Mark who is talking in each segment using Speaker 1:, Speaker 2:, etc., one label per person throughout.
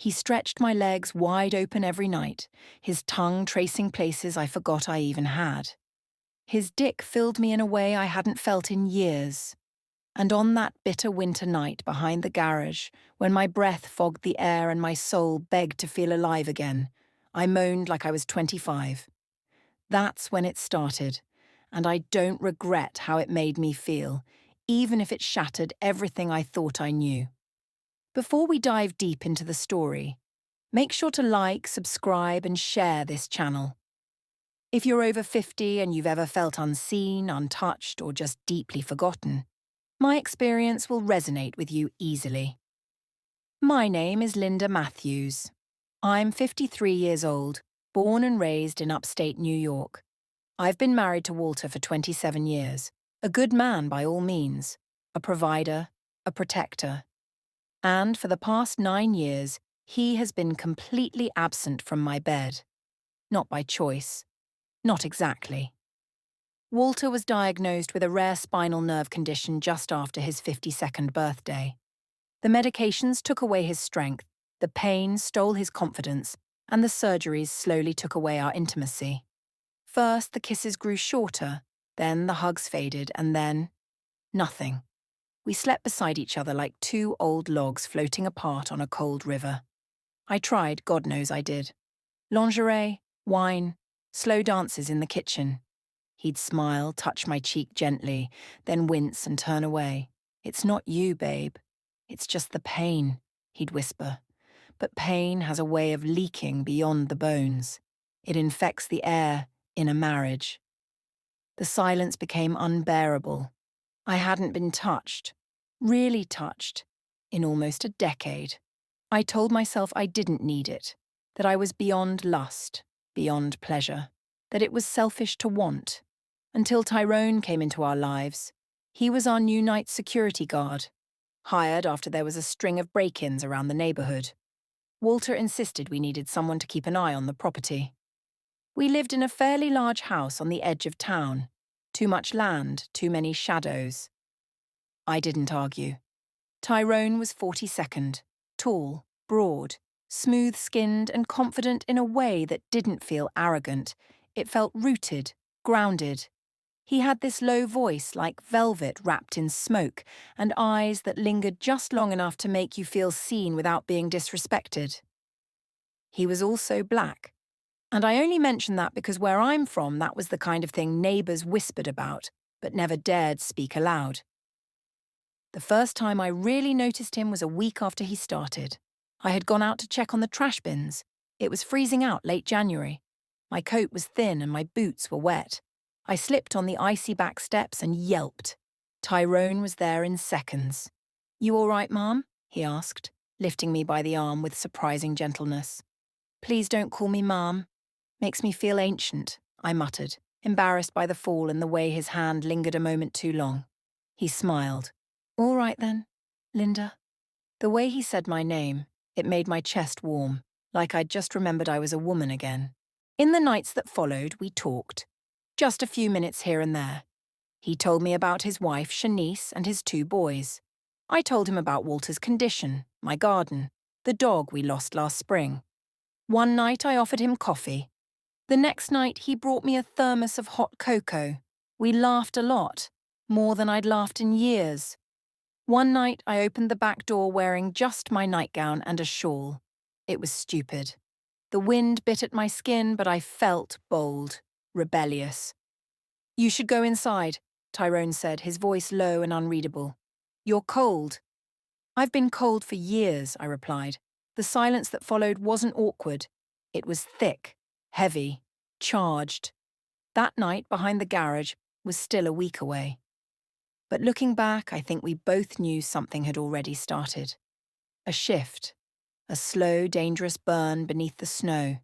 Speaker 1: He stretched my legs wide open every night, his tongue tracing places I forgot I even had. His dick filled me in a way I hadn't felt in years. And on that bitter winter night behind the garage, when my breath fogged the air and my soul begged to feel alive again, I moaned like I was 25. That's when it started, and I don't regret how it made me feel, even if it shattered everything I thought I knew. Before we dive deep into the story, make sure to like, subscribe, and share this channel. If you're over 50 and you've ever felt unseen, untouched, or just deeply forgotten, my experience will resonate with you easily. My name is Linda Matthews. I'm 53 years old, born and raised in upstate New York. I've been married to Walter for 27 years, a good man by all means, a provider, a protector. And for the past 9 years, he has been completely absent from my bed. Not by choice. Not exactly. Walter was diagnosed with a rare spinal nerve condition just after his 52nd birthday. The medications took away his strength, the pain stole his confidence, and the surgeries slowly took away our intimacy. First, the kisses grew shorter, then the hugs faded, and then nothing. We slept beside each other like two old logs floating apart on a cold river. I tried, God knows I did. Lingerie, wine, slow dances in the kitchen. He'd smile, touch my cheek gently, then wince and turn away. "It's not you, babe. It's just the pain," he'd whisper. But pain has a way of leaking beyond the bones. It infects the air in a marriage. The silence became unbearable. I hadn't been touched, really touched, in almost a decade. I told myself I didn't need it, that I was beyond lust, beyond pleasure, that it was selfish to want. Until Tyrone came into our lives. He was our new night security guard, hired after there was a string of break-ins around the neighborhood. Walter insisted we needed someone to keep an eye on the property. We lived in a fairly large house on the edge of town. Too much land, too many shadows. I didn't argue. Tyrone was 42nd, tall, broad, smooth-skinned and confident in a way that didn't feel arrogant. It felt rooted, grounded. He had this low voice like velvet wrapped in smoke and eyes that lingered just long enough to make you feel seen without being disrespected. He was also black. And I only mention that because where I'm from, that was the kind of thing neighbours whispered about, but never dared speak aloud. The first time I really noticed him was a week after he started. I had gone out to check on the trash bins. It was freezing out late January. My coat was thin and my boots were wet. I slipped on the icy back steps and yelped. Tyrone was there in seconds. "You all right, Mom?" he asked, lifting me by the arm with surprising gentleness. "Please don't call me Mom. Makes me feel ancient," I muttered, embarrassed by the fall and the way his hand lingered a moment too long. He smiled. "All right then, Linda." The way he said my name, it made my chest warm, like I'd just remembered I was a woman again. In the nights that followed, we talked. Just a few minutes here and there. He told me about his wife, Shanice, and his 2 boys. I told him about Walter's condition, my garden, the dog we lost last spring. One night I offered him coffee. The next night he brought me a thermos of hot cocoa. We laughed a lot, more than I'd laughed in years. One night I opened the back door wearing just my nightgown and a shawl. It was stupid. The wind bit at my skin, but I felt bold. Rebellious. "You should go inside," Tyrone said, his voice low and unreadable. "You're cold." "I've been cold for years," I replied. The silence that followed wasn't awkward. It was thick, heavy, charged. That night behind the garage was still a week away. But looking back, I think we both knew something had already started. A shift. A slow, dangerous burn beneath the snow.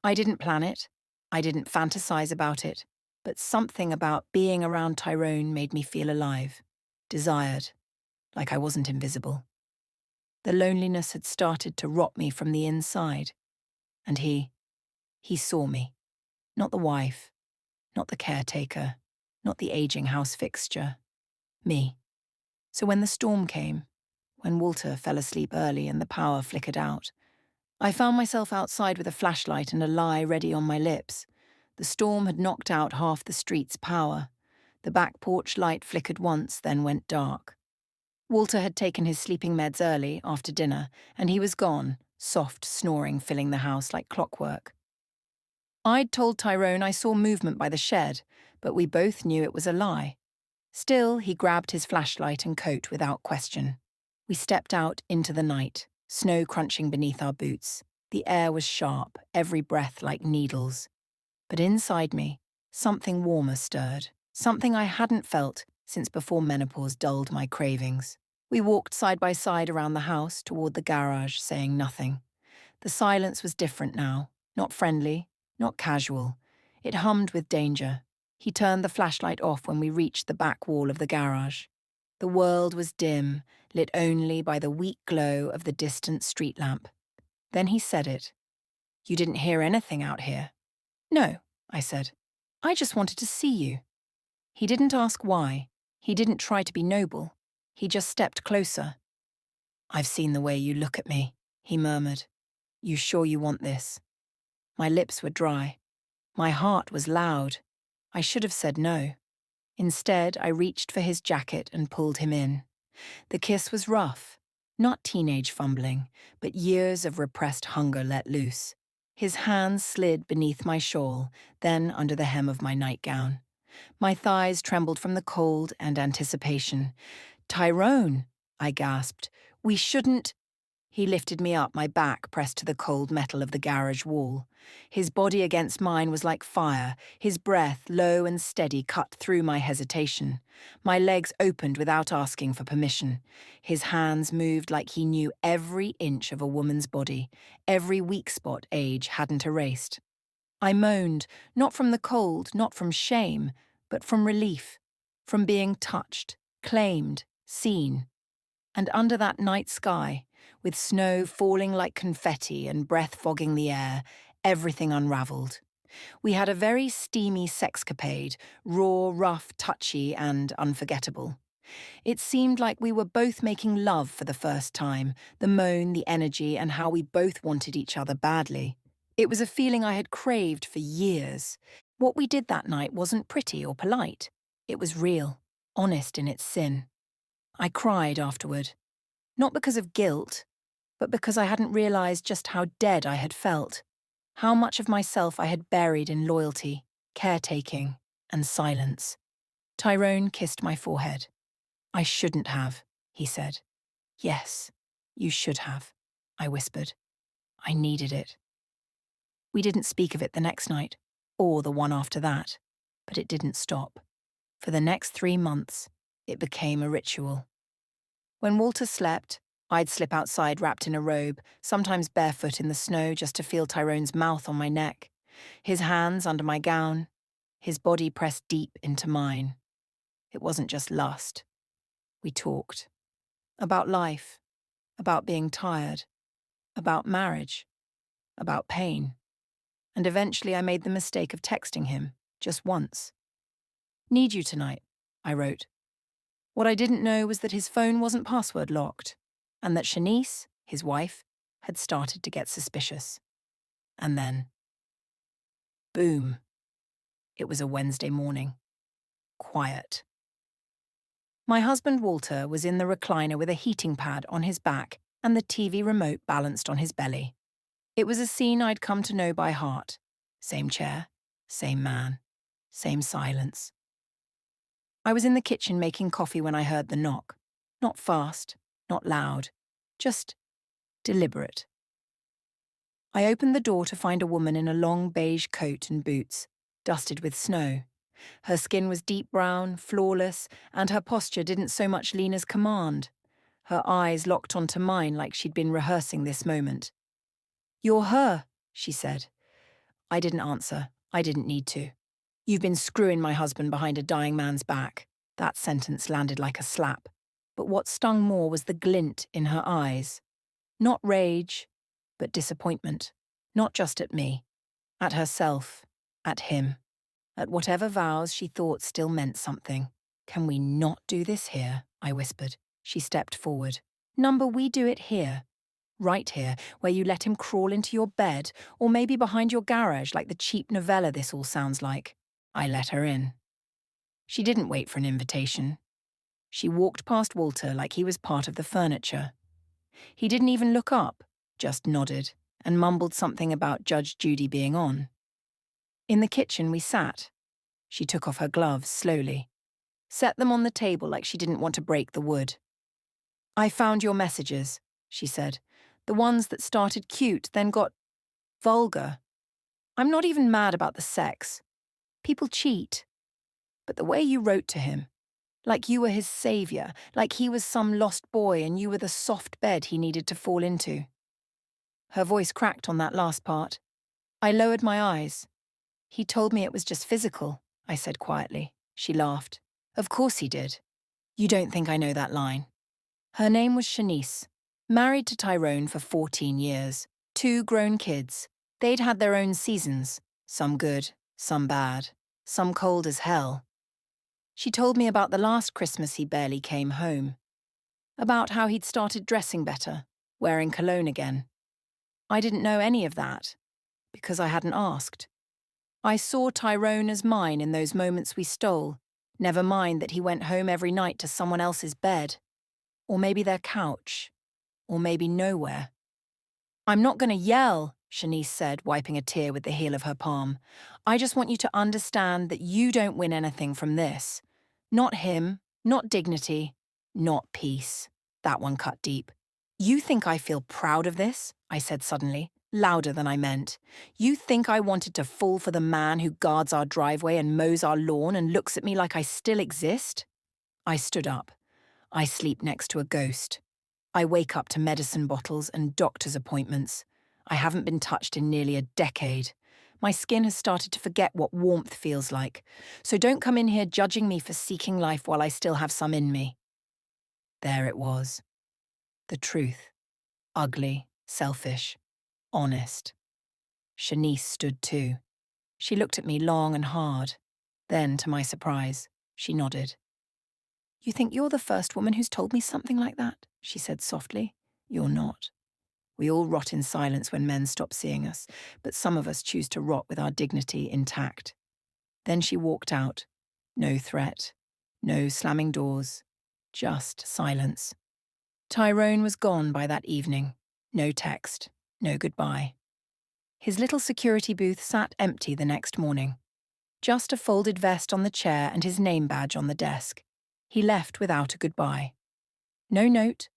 Speaker 1: I didn't plan it. I didn't fantasize about it, but something about being around Tyrone made me feel alive, desired, like I wasn't invisible. The loneliness had started to rot me from the inside, and he saw me. Not the wife, not the caretaker, not the aging house fixture. Me. So when the storm came, when Walter fell asleep early and the power flickered out, I found myself outside with a flashlight and a lie ready on my lips. The storm had knocked out half the street's power. The back porch light flickered once, then went dark. Walter had taken his sleeping meds early, after dinner, and he was gone, soft snoring filling the house like clockwork. I'd told Tyrone I saw movement by the shed, but we both knew it was a lie. Still, he grabbed his flashlight and coat without question. We stepped out into the night, snow crunching beneath our boots. The air was sharp, every breath like needles. But inside me, something warmer stirred, something I hadn't felt since before menopause dulled my cravings. We walked side by side around the house toward the garage, saying nothing. The silence was different now, not friendly, not casual. It hummed with danger. He turned the flashlight off when we reached the back wall of the garage. The world was dim, lit only by the weak glow of the distant street lamp. Then he said it. "You didn't hear anything out here?" "No," I said. "I just wanted to see you." He didn't ask why. He didn't try to be noble. He just stepped closer. "I've seen the way you look at me," he murmured. "You sure you want this?" My lips were dry. My heart was loud. I should have said no. Instead, I reached for his jacket and pulled him in. The kiss was rough, not teenage fumbling, but years of repressed hunger let loose. His hands slid beneath my shawl, then under the hem of my nightgown. My thighs trembled from the cold and anticipation. "Tyrone," I gasped. "We shouldn't—" He lifted me up, my back pressed to the cold metal of the garage wall. His body against mine was like fire. His breath, low and steady, cut through my hesitation. My legs opened without asking for permission. His hands moved like he knew every inch of a woman's body, every weak spot age hadn't erased. I moaned, not from the cold, not from shame, but from relief, from being touched, claimed, seen. And under that night sky, with snow falling like confetti and breath fogging the air, everything unraveled. We had a very steamy sexcapade, raw, rough, touchy, and unforgettable. It seemed like we were both making love for the first time, the moan, the energy, and how we both wanted each other badly. It was a feeling I had craved for years. What we did that night wasn't pretty or polite. It was real, honest in its sin. I cried afterward. Not because of guilt, but because I hadn't realized just how dead I had felt, how much of myself I had buried in loyalty, caretaking, and silence. Tyrone kissed my forehead. "I shouldn't have," he said. "Yes, you should have," I whispered. I needed it. We didn't speak of it the next night, or the one after that, but it didn't stop. For the next 3 months, it became a ritual. When Walter slept, I'd slip outside wrapped in a robe, sometimes barefoot in the snow just to feel Tyrone's mouth on my neck, his hands under my gown, his body pressed deep into mine. It wasn't just lust. We talked. About life, about being tired, about marriage, about pain. And eventually I made the mistake of texting him, just once. "Need you tonight," I wrote. What I didn't know was that his phone wasn't password locked, and that Shanice, his wife, had started to get suspicious. And then, boom. It was a Wednesday morning. Quiet. My husband Walter was in the recliner with a heating pad on his back and the TV remote balanced on his belly. It was a scene I'd come to know by heart. Same chair, same man, same silence. I was in the kitchen making coffee when I heard the knock. Not fast, not loud, just deliberate. I opened the door to find a woman in a long beige coat and boots, dusted with snow. Her skin was deep brown, flawless, and her posture didn't so much lean as command. Her eyes locked onto mine like she'd been rehearsing this moment. "You're her," she said. I didn't answer. I didn't need to. "You've been screwing my husband behind a dying man's back." That sentence landed like a slap. But what stung more was the glint in her eyes. Not rage, but disappointment. Not just at me. At herself. At him. At whatever vows she thought still meant something. "Can we not do this here?" I whispered. She stepped forward. "Number, we do it here. Right here, where you let him crawl into your bed, or maybe behind your garage like the cheap novella this all sounds like. I let her in. She didn't wait for an invitation. She walked past Walter like he was part of the furniture. He didn't even look up, just nodded, and mumbled something about Judge Judy being on. In the kitchen we sat. She took off her gloves slowly, set them on the table like she didn't want to break the wood. "I found your messages," she said. "The ones that started cute, then got vulgar. I'm not even mad about the sex. People cheat. But the way you wrote to him, like you were his savior, like he was some lost boy and you were the soft bed he needed to fall into." Her voice cracked on that last part. I lowered my eyes. "He told me it was just physical," I said quietly. She laughed. "Of course he did. You don't think I know that line." Her name was Shanice, married to Tyrone for 14 years, 2 grown kids. They'd had their own seasons, some good, some bad, some cold as hell. She told me about the last Christmas he barely came home, about how he'd started dressing better, wearing cologne again. I didn't know any of that, because I hadn't asked. I saw Tyrone as mine in those moments we stole, never mind that he went home every night to someone else's bed, or maybe their couch, or maybe nowhere. "I'm not going to yell," Shanice said, wiping a tear with the heel of her palm. "I just want you to understand that you don't win anything from this. Not him, not dignity, not peace." That one cut deep. "You think I feel proud of this?" I said suddenly, louder than I meant. "You think I wanted to fall for the man who guards our driveway and mows our lawn and looks at me like I still exist?" I stood up. I sleep next to a ghost. I wake up to medicine bottles and doctor's appointments. I haven't been touched in nearly a decade. My skin has started to forget what warmth feels like. So don't come in here judging me for seeking life while I still have some in me. There it was. The truth. Ugly, selfish, honest. Shanice stood too. She looked at me long and hard. Then, to my surprise, she nodded. "You think you're the first woman who's told me something like that?" she said softly. "You're not. We all rot in silence when men stop seeing us, but some of us choose to rot with our dignity intact." Then she walked out. No threat, no slamming doors, just silence. Tyrone was gone by that evening. No text, no goodbye. His little security booth sat empty the next morning. Just a folded vest on the chair and his name badge on the desk. He left without a goodbye. No note,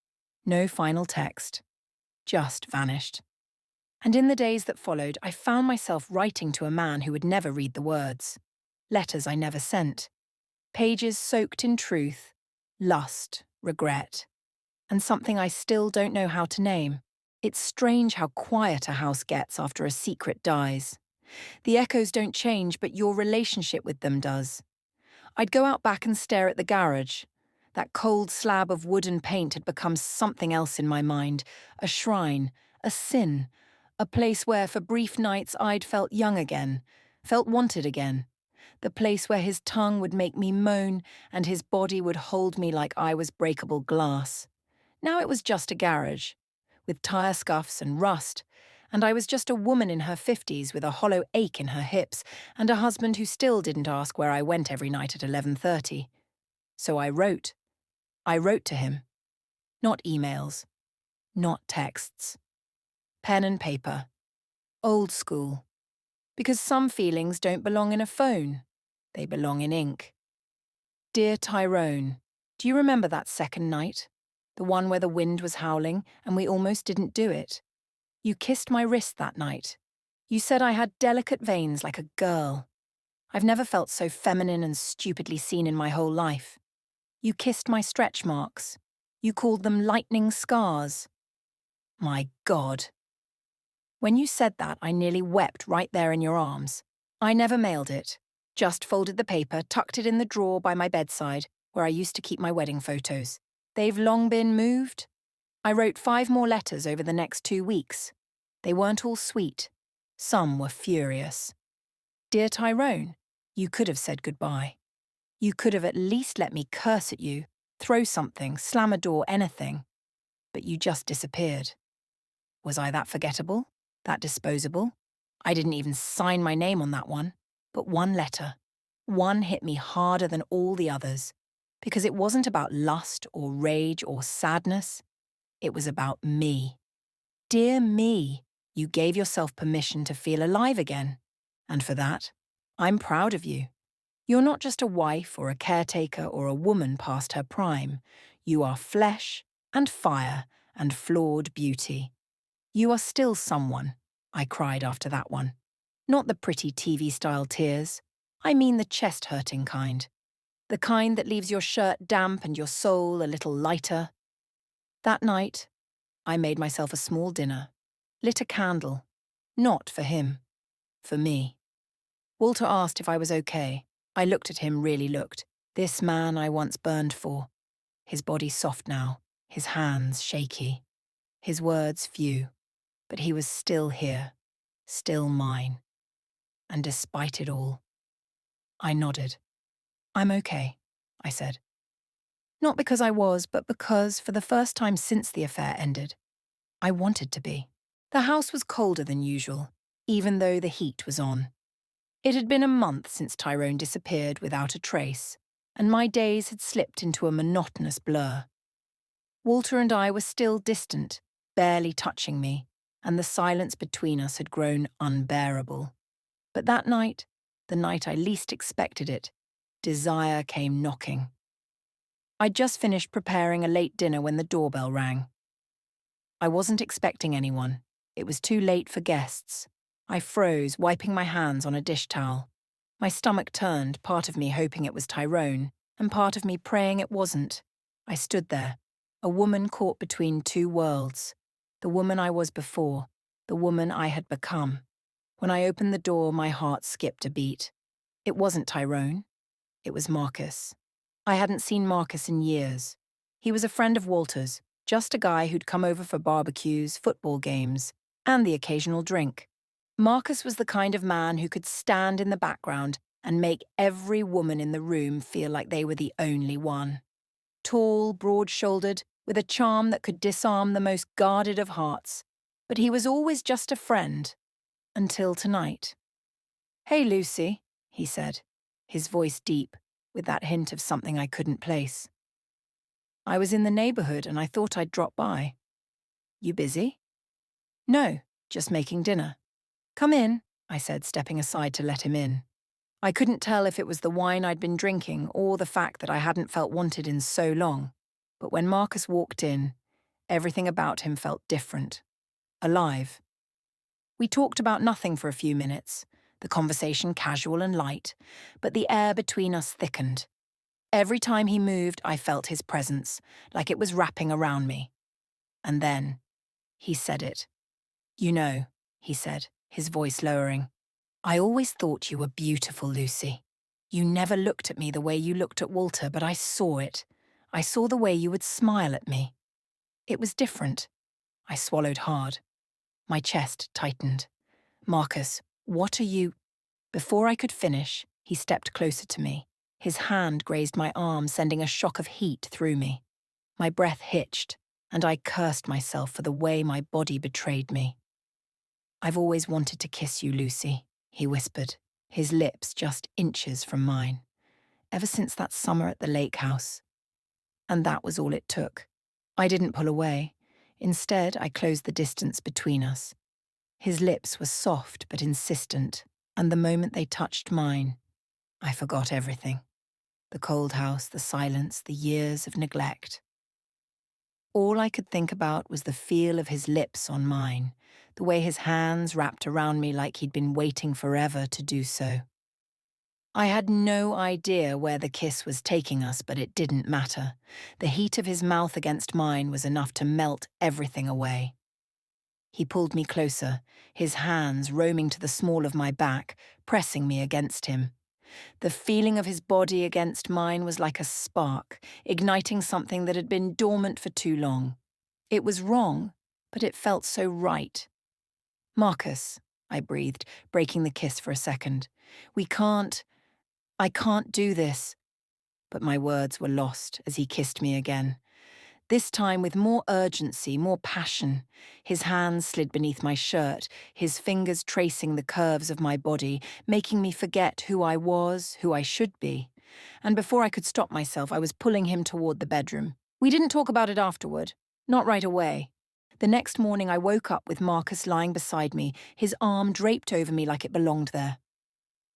Speaker 1: no final text. Just vanished. And in the days that followed, I found myself writing to a man who would never read the words. Letters I never sent. Pages soaked in truth, lust, regret, and something I still don't know how to name. It's strange how quiet a house gets after a secret dies. The echoes don't change, but your relationship with them does. I'd go out back and stare at the garage. That cold slab of wood and paint had become something else in my mind, a shrine, a sin, a place where for brief nights I'd felt young again, felt wanted again, the place where his tongue would make me moan and his body would hold me like I was breakable glass. Now it was just a garage, with tire scuffs and rust, and I was just a woman in her 50s with a hollow ache in her hips and a husband who still didn't ask where I went every night at 11:30. So I wrote. I wrote to him. Not emails. Not texts. Pen and paper. Old school. Because some feelings don't belong in a phone. They belong in ink. "Dear Tyrone, do you remember that second night? The one where the wind was howling and we almost didn't do it? You kissed my wrist that night. You said I had delicate veins like a girl. I've never felt so feminine and stupidly seen in my whole life. You kissed my stretch marks. You called them lightning scars. My God. When you said that, I nearly wept right there in your arms. I never mailed it. Just folded the paper, tucked it in the drawer by my bedside, where I used to keep my wedding photos. They've long been moved. I wrote 5 more letters over the next 2 weeks. They weren't all sweet. Some were furious. Dear Tyrone, you could have said goodbye. You could have at least let me curse at you, throw something, slam a door, anything. But you just disappeared. Was I that forgettable? That disposable? I didn't even sign my name on that one. But one letter. One hit me harder than all the others. Because it wasn't about lust or rage or sadness. It was about me. Dear me, you gave yourself permission to feel alive again. And for that, I'm proud of you. You're not just a wife or a caretaker or a woman past her prime. You are flesh and fire and flawed beauty. You are still someone, I cried after that one. Not the pretty TV-style tears. I mean the chest-hurting kind. The kind that leaves your shirt damp and your soul a little lighter. That night, I made myself a small dinner, lit a candle. Not for him. For me. Walter asked if I was okay. I looked at him, really looked. This man I once burned for. His body soft now, his hands shaky. His words few. But he was still here, still mine. And despite it all, I nodded. I'm okay, I said. Not because I was, but because, for the first time since the affair ended, I wanted to be. The house was colder than usual, even though the heat was on. It had been a month since Tyrone disappeared without a trace, and my days had slipped into a monotonous blur. Walter and I were still distant, barely touching me, and the silence between us had grown unbearable. But that night, the night I least expected it, desire came knocking. I'd just finished preparing a late dinner when the doorbell rang. I wasn't expecting anyone. It was too late for guests. I froze, wiping my hands on a dish towel. My stomach turned, part of me hoping it was Tyrone, and part of me praying it wasn't. I stood there, a woman caught between two worlds. The woman I was before, the woman I had become. When I opened the door, my heart skipped a beat. It wasn't Tyrone. It was Marcus. I hadn't seen Marcus in years. He was a friend of Walter's, just a guy who'd come over for barbecues, football games, and the occasional drink. Marcus was the kind of man who could stand in the background and make every woman in the room feel like they were the only one. Tall, broad-shouldered, with a charm that could disarm the most guarded of hearts. But he was always just a friend. Until tonight. "Hey, Lucy," he said, his voice deep, with that hint of something I couldn't place. "I was in the neighborhood and I thought I'd drop by. You busy?" "No, just making dinner." "Come in," I said, stepping aside to let him in. I couldn't tell if it was the wine I'd been drinking or the fact that I hadn't felt wanted in so long. But when Marcus walked in, everything about him felt different. Alive. We talked about nothing for a few minutes, the conversation casual and light, but the air between us thickened. Every time he moved, I felt his presence, like it was wrapping around me. And then, he said it. "You know," he said, his voice lowering, "I always thought you were beautiful, Lucy. You never looked at me the way you looked at Walter, but I saw it. I saw the way you would smile at me. It was different." I swallowed hard. My chest tightened. "Marcus, what are you—" Before I could finish, he stepped closer to me. His hand grazed my arm, sending a shock of heat through me. My breath hitched, and I cursed myself for the way my body betrayed me. "I've always wanted to kiss you, Lucy," he whispered, his lips just inches from mine. "Ever since that summer at the lake house." And that was all it took. I didn't pull away. Instead, I closed the distance between us. His lips were soft but insistent, and the moment they touched mine, I forgot everything. The cold house, the silence, the years of neglect. All I could think about was the feel of his lips on mine, the way his hands wrapped around me like he'd been waiting forever to do so. I had no idea where the kiss was taking us, but it didn't matter. The heat of his mouth against mine was enough to melt everything away. He pulled me closer, his hands roaming to the small of my back, pressing me against him. The feeling of his body against mine was like a spark, igniting something that had been dormant for too long. It was wrong, but it felt so right. "Marcus," I breathed, breaking the kiss for a second. I can't do this." But my words were lost as he kissed me again. this time with more urgency, more passion. His hands slid beneath my shirt, his fingers tracing the curves of my body, making me forget who I was, who I should be. And before I could stop myself, I was pulling him toward the bedroom. We didn't talk about it afterward. Not right away. The next morning I woke up with Marcus lying beside me, his arm draped over me like it belonged there.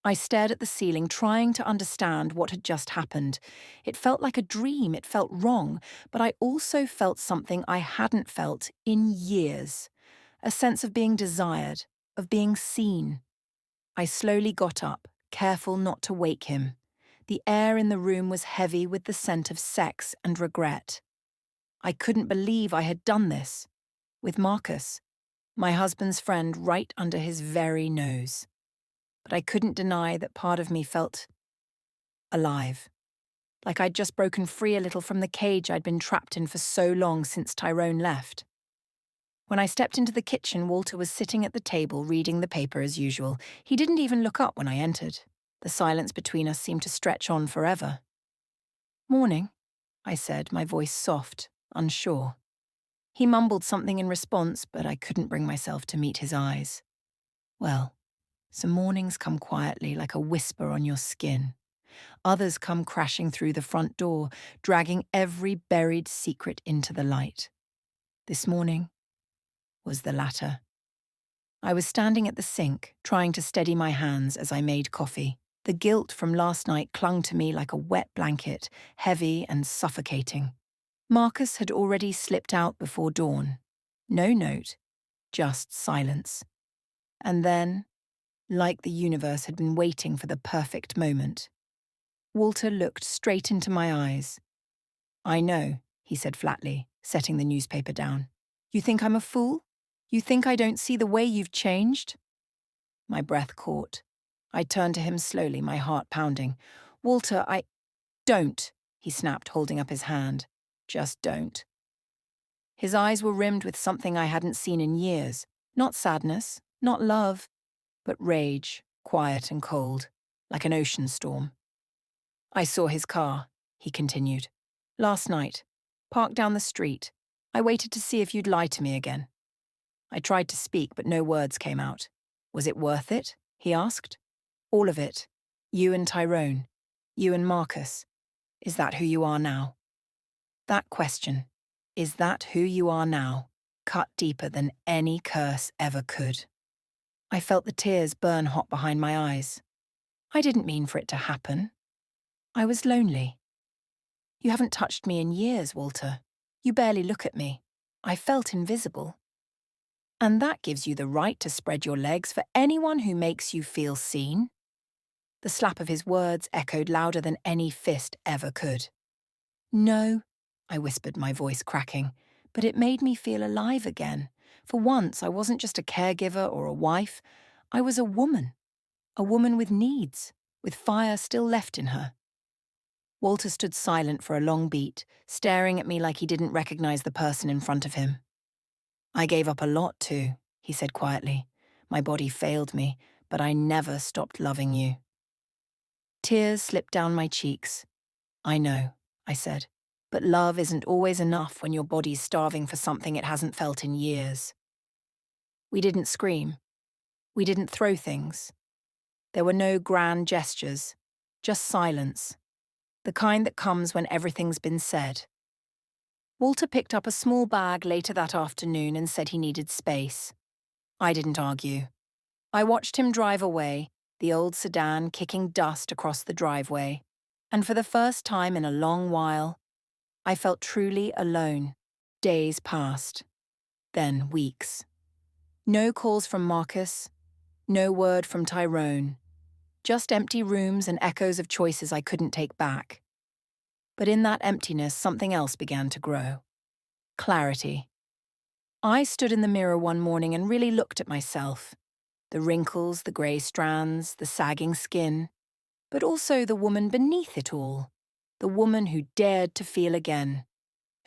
Speaker 1: I stared at the ceiling, trying to understand what had just happened. It felt like a dream, it felt wrong, but I also felt something I hadn't felt in years. A sense of being desired, of being seen. I slowly got up, careful not to wake him. The air in the room was heavy with the scent of sex and regret. I couldn't believe I had done this. With Marcus, my husband's friend, right under his very nose. But I couldn't deny that part of me felt alive. Like I'd just broken free a little from the cage I'd been trapped in for so long since Tyrone left. When I stepped into the kitchen, Walter was sitting at the table reading the paper as usual. He didn't even look up when I entered. The silence between us seemed to stretch on forever. "Morning," I said, my voice soft, unsure. He mumbled something in response, but I couldn't bring myself to meet his eyes. Well, some mornings come quietly like a whisper on your skin. Others come crashing through the front door, dragging every buried secret into the light. This morning was the latter. I was standing at the sink, trying to steady my hands as I made coffee. The guilt from last night clung to me like a wet blanket, heavy and suffocating. Marcus had already slipped out before dawn. No note, just silence. And then, like the universe had been waiting for the perfect moment, Walter looked straight into my eyes. "I know," he said flatly, setting the newspaper down. "You think I'm a fool? You think I don't see the way you've changed?" My breath caught. I turned to him slowly, my heart pounding. "Walter, Don't," he snapped, holding up his hand. "Just don't." His eyes were rimmed with something I hadn't seen in years. Not sadness, not love, but rage, quiet and cold, like an ocean storm. "I saw his car," he continued. "Last night. Parked down the street. I waited to see if you'd lie to me again." I tried to speak, but no words came out. "Was it worth it?" he asked. "All of it. You and Tyrone. You and Marcus. Is that who you are now?" That question, "Is that who you are now?" cut deeper than any curse ever could. I felt the tears burn hot behind my eyes. I didn't mean for it to happen. I was lonely. "You haven't touched me in years, Walter. You barely look at me. I felt invisible." "And that gives you the right to spread your legs for anyone who makes you feel seen." The slap of his words echoed louder than any fist ever could. "No," I whispered, my voice cracking, but it made me feel alive again. For once, I wasn't just a caregiver or a wife. I was a woman with needs, with fire still left in her. Walter stood silent for a long beat, staring at me like he didn't recognize the person in front of him. "I gave up a lot too," he said quietly. "My body failed me, but I never stopped loving you." Tears slipped down my cheeks. "I know," I said, "but love isn't always enough when your body's starving for something it hasn't felt in years." We didn't scream. We didn't throw things. There were no grand gestures, just silence, the kind that comes when everything's been said. Walter picked up a small bag later that afternoon and said he needed space. I didn't argue. I watched him drive away, the old sedan kicking dust across the driveway, and for the first time in a long while, I felt truly alone. Days passed, then weeks. No calls from Marcus, no word from Tyrone, just empty rooms and echoes of choices I couldn't take back. But in that emptiness, something else began to grow. Clarity. I stood in the mirror one morning and really looked at myself. The wrinkles, the grey strands, the sagging skin, but also the woman beneath it all. The woman who dared to feel again.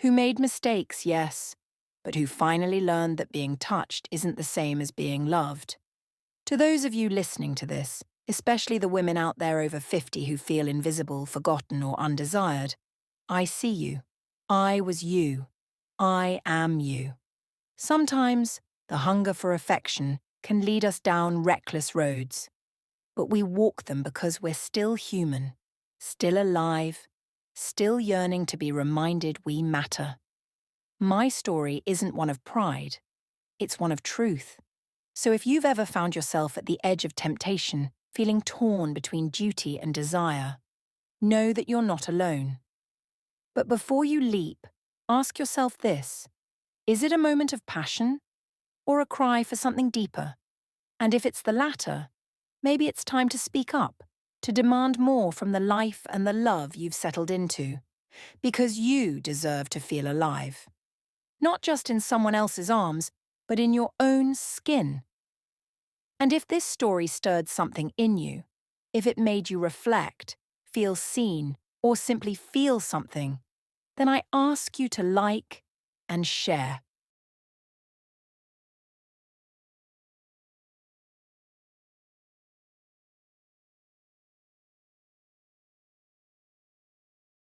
Speaker 1: Who made mistakes, yes, but who finally learned that being touched isn't the same as being loved. To those of you listening to this, especially the women out there over 50 who feel invisible, forgotten, or undesired, I see you. I was you. I am you. Sometimes the hunger for affection can lead us down reckless roads, but we walk them because we're still human, still alive, still yearning to be reminded we matter. My story isn't one of pride, it's one of truth. So if you've ever found yourself at the edge of temptation, feeling torn between duty and desire, know that you're not alone. But before you leap, ask yourself this: is it a moment of passion or a cry for something deeper? And if it's the latter, maybe it's time to speak up, to demand more from the life and the love you've settled into, because you deserve to feel alive. Not just in someone else's arms, but in your own skin. And if this story stirred something in you, if it made you reflect, feel seen, or simply feel something, then I ask you to like and share.